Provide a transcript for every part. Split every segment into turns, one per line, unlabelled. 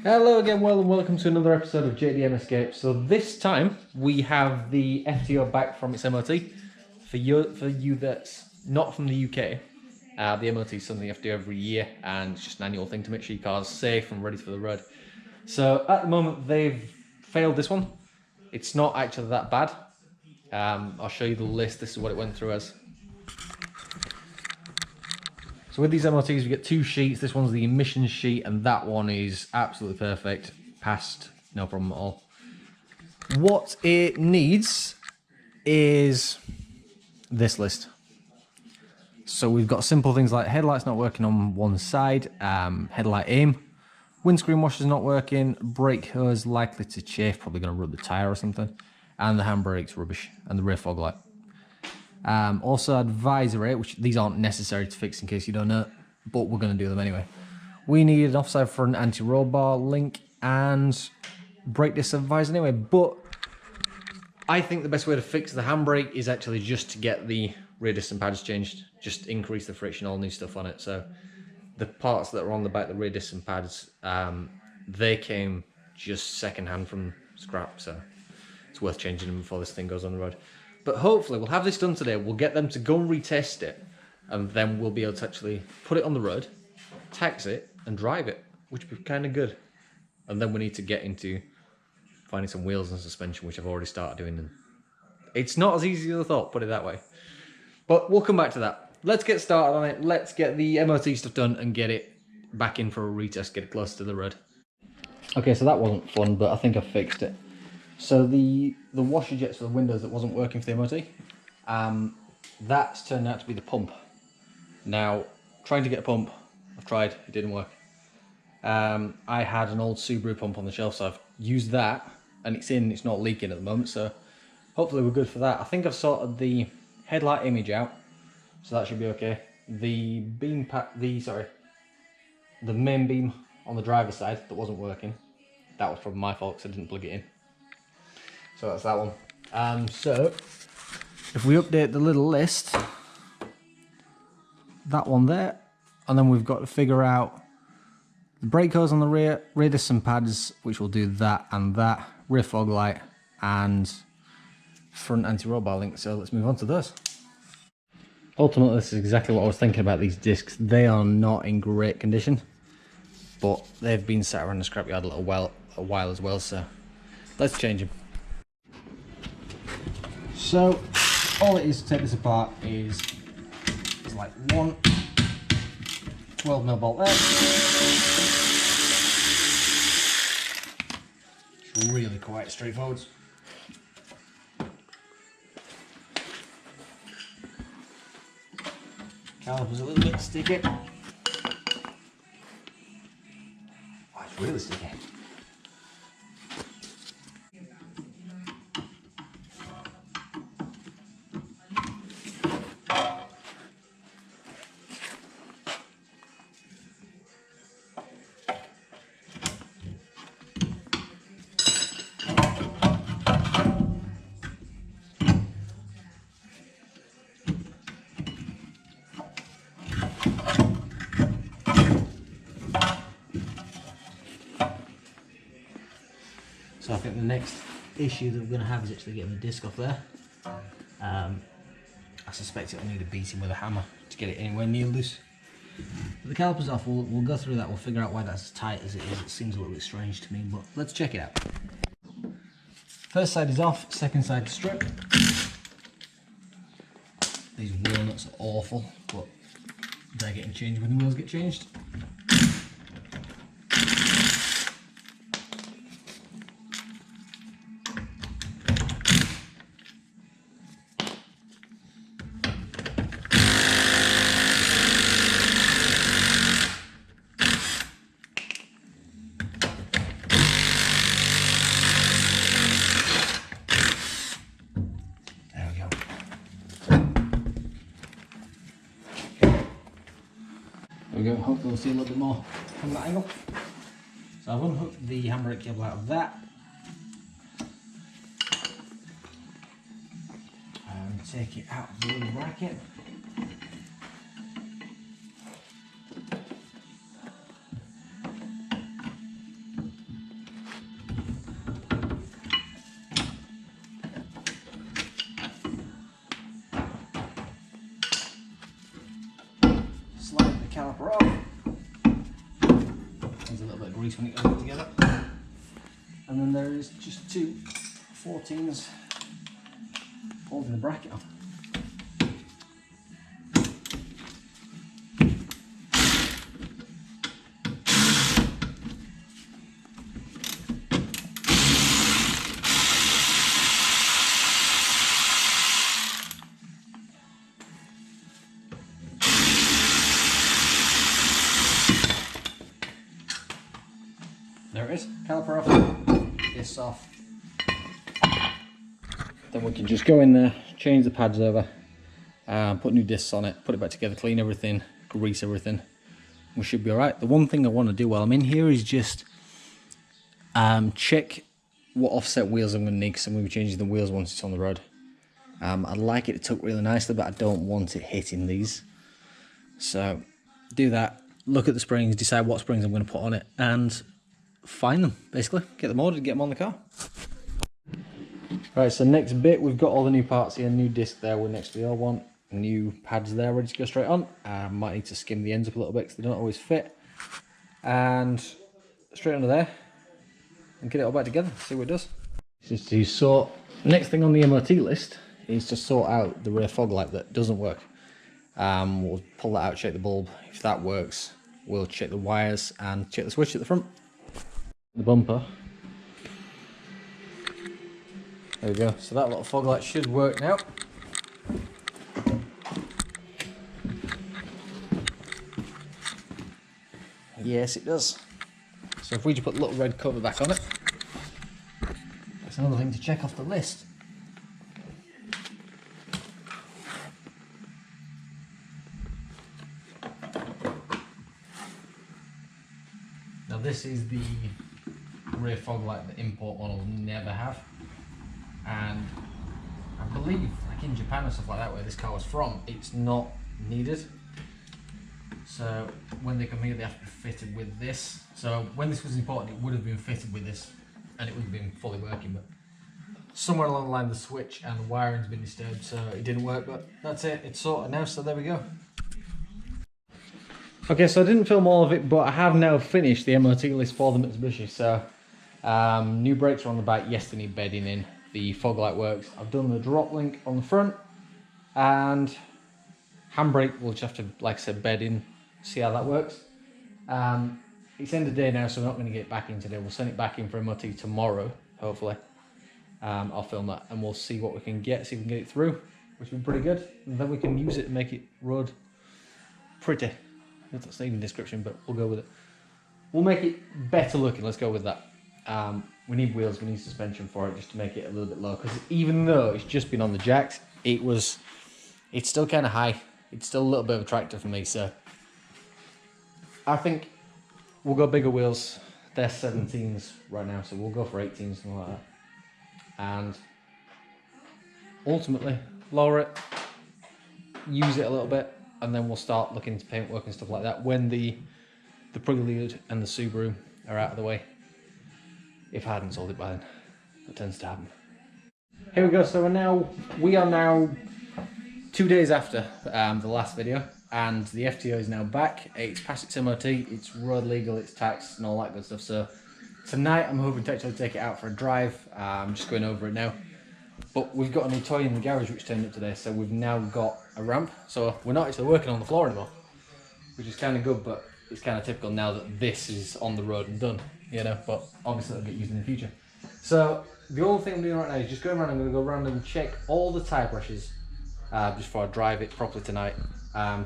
Hello again, and welcome to another episode of JDM Escape. So this time we have the FTO back from its MOT. For you that's not from the UK, the MOT is something you have to do every year, and it's just an annual thing to make sure your car's safe and ready for the road. So at the moment they've failed this one. It's not actually that bad. I'll show you the list. This is what it went through as. So with these MOTs, we get two sheets. This one's the emissions sheet, and that one is absolutely perfect. Passed, no problem at all. What it needs is this list. So we've got simple things like headlights not working on one side, headlight aim, windscreen washer's not working, brake hose likely to chafe, probably going to rub the tyre or something, and the handbrake's rubbish, and the rear fog light. Also advisory, which these aren't necessary to fix in case you don't know, but we're going to do them anyway. We need an offside front anti-roll bar link and brake disc advisory anyway, but I think the best way to fix the handbrake is actually just to get the rear disc pads changed, just increase the friction, all new stuff on it. So the parts that are on the back, the rear disc pads, they came just second-hand from scrap, so it's worth changing them before this thing goes on the road. But hopefully we'll have this done today. We'll get them to go and retest it, and then we'll be able to actually put it on the road, tax it, and drive it, which would be kind of good. And then we need to get into finding some wheels and suspension, which I've already started doing. And it's not as easy as I thought, put it that way. But we'll come back to that. Let's get started on it. Let's get the MOT stuff done and get it back in for a retest, get it closer to the road. Okay, so that wasn't fun, but I think I fixed it. So the washer jets for the windows that wasn't working for the MOT, that's turned out to be the pump. Now, trying to get a pump, I've tried, it didn't work. I had an old Subaru pump on the shelf, so I've used that, and it's not leaking at the moment, so hopefully we're good for that. I think I've sorted the headlight image out, so that should be okay. The the main beam on the driver's side that wasn't working, that was probably my fault because I didn't plug it in. So that's that one. So if we update the little list, that one there, and then we've got to figure out the brake hose on the rear disc and pads, which will do that and that, rear fog light, and front anti-roll bar link. So let's move on to those. Ultimately, this is exactly what I was thinking about these discs. They are not in great condition, but they've been sat around the scrapyard a while as well, so let's change them. So all it is to take this apart is like one 12mm bolt there. It's really quite straightforward. Caliper's a little bit sticky. Oh, it's really sticky. So I think the next issue that we're going to have is actually getting the disc off there. I suspect it'll need a beating with a hammer to get it anywhere near loose. But the caliper's off, we'll go through that, we'll figure out why that's as tight as it is. It seems a little bit strange to me, but let's check it out. First side is off, second side is stripped. These wheel nuts are awful, but they're getting changed when the wheels get changed. There we go, hopefully we'll see a little bit more from that angle. So I've unhooked the handbrake cable out of that. And take it out of the little bracket. caliper off. There's a little bit of grease when it goes together. And then there is just two 14s holding the bracket on. There it is, caliper off, this off. Then we can just go in there, change the pads over, put new discs on it, put it back together, clean everything, grease everything. We should be alright. The one thing I want to do while I'm in here is just check what offset wheels I'm going to need, because I'm going to be changing the wheels once it's on the road. I'd like it to tuck really nicely, but I don't want it hitting these. So do that, look at the springs, decide what springs I'm going to put on it, and find them, basically. Get them ordered, get them on the car. Right, so next bit, we've got all the new parts here, new disc there with next to the old one, new pads there ready to go straight on. Might need to skim the ends up a little bit because they don't always fit. And straight under there, and get it all back together, see what it does. Just to sort, next thing on the MOT list is to sort out the rear fog light that doesn't work. We'll pull that out, check the bulb. If that works, we'll check the wires and check the switch at the front. The bumper. There we go. So that little fog light should work now. Yes, it does. So if we just put the little red cover back on it, that's another thing to check off the list. Now this is the rear fog light that import models never have, and I believe like in Japan and stuff like that where this car was from, it's not needed. So when they come here they have to be fitted with this. So when this was imported it would have been fitted with this and it would have been fully working, but somewhere along the line the switch and the wiring's been disturbed, so it didn't work. But that's it, it's sorted now, so there we go. Okay, so I didn't film all of it, but I have now finished the MOT list for the Mitsubishi. So new brakes are on the back, yes they need bedding in, the fog light works, I've done the drop link on the front, and handbrake we'll just have to, like I said, bed in, see how that works. It's end of day now, so we're not going to get it back in today. We'll send it back in for MOT tomorrow, hopefully. I'll film that and we'll see what we can get, see if we can get it through, which will be pretty good, and then we can use it and make it road pretty. That's not even a description, but we'll go with it. We'll make it better looking, let's go with that. We need wheels, we need suspension for it just to make it a little bit low, because even though it's just been on the jacks, it's still kind of high. It's still a little bit of a tractor for me, so I think we'll go bigger wheels. They're 17s right now, so we'll go for 18s, something like that. And ultimately, lower it, use it a little bit, and then we'll start looking into paintwork and stuff like that when the Prelude and the Subaru are out of the way. If I hadn't sold it by then, that tends to happen. Here we go, so we are now 2 days after the last video, and the FTO is now back. It's past its MOT, it's road legal, it's taxed and all that good stuff. So tonight I'm hoping to actually take it out for a drive. I'm just going over it now. But we've got a new toy in the garage which turned up today, so we've now got a ramp. So we're not actually working on the floor anymore, which is kind of good, but it's kind of typical now that this is on the road and done, you know, but obviously it'll get used in the future. So the only thing I'm doing right now is just going around. I'm going to go around and check all the tyre pressures just before I drive it properly tonight.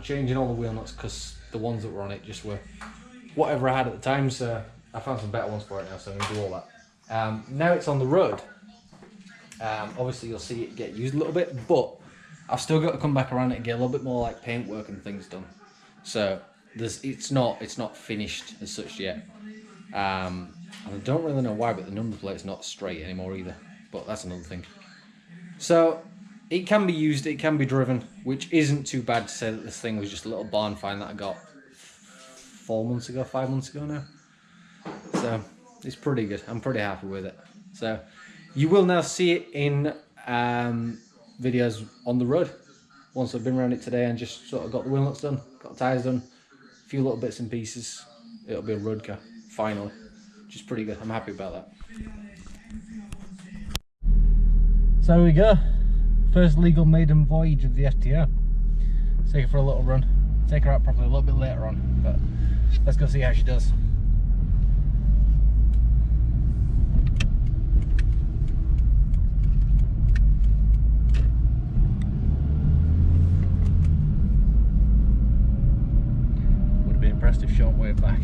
Changing all the wheel nuts because the ones that were on it just were whatever I had at the time, so I found some better ones for it now, so I'm going to do all that. Now it's on the road. Obviously you'll see it get used a little bit, but I've still got to come back around it and get a little bit more like paint work and things done. So it's not finished as such yet. And I don't really know why, but the number plate's not straight anymore either, but that's another thing. So it can be used, it can be driven, which isn't too bad to say that this thing was just a little barn find that I got 5 months ago now. So it's pretty good, I'm pretty happy with it. So you will now see it in videos on the road once I've been around it today and just sort of got the wheel nuts done, got the tyres done, a few little bits and pieces, it'll be a road car, finally. Which is pretty good, I'm happy about that. So here we go. First legal maiden voyage of the FTO. Let's take her for a little run. Take her out properly a little bit later on, but let's go see how she does. Would have been impressed if Sean waved back.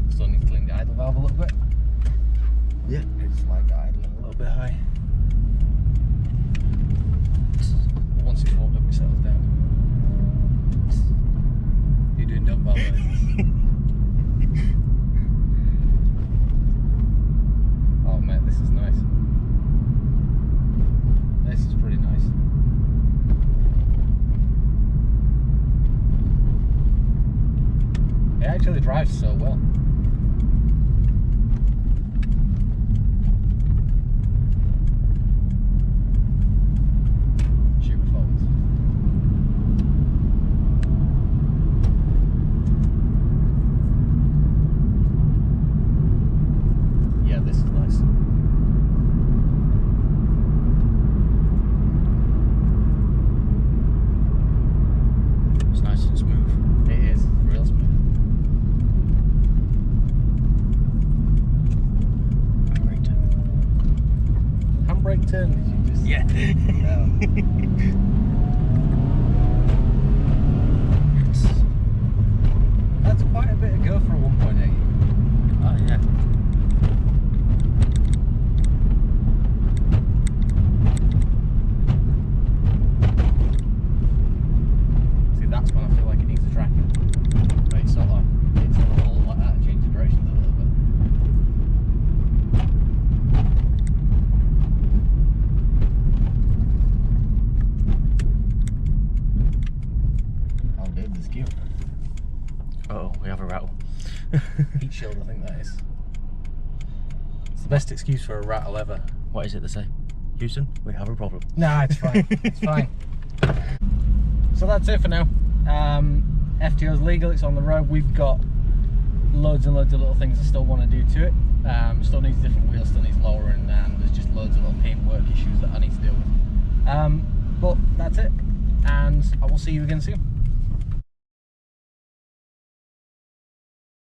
Still need to clean the idle valve a little bit. Yeah, it's like idling a little bit high. Once it's warmed up, it settles down. You're doing dumb valve. Oh mate, this is nice. This is pretty nice. It actually drives so well. Turn, did you just? Yeah. No. That's quite a bit of go for a 1.8. Oh yeah. See, that's when I feel like it needs a tracking. But it's sort of, it's a little like that, change the direction a little bit. Oh, we have a rattle. Heat shield, I think that is. It's the best excuse for a rattle ever.
What is it they say? Houston, we have a problem.
Nah, it's fine. It's fine. So that's it for now. FTO's legal, it's on the road. We've got loads and loads of little things I still want to do to it. Still needs different wheels, still needs lowering, and there's just loads of little paintwork issues that I need to deal with. But that's it, and I will see you again soon.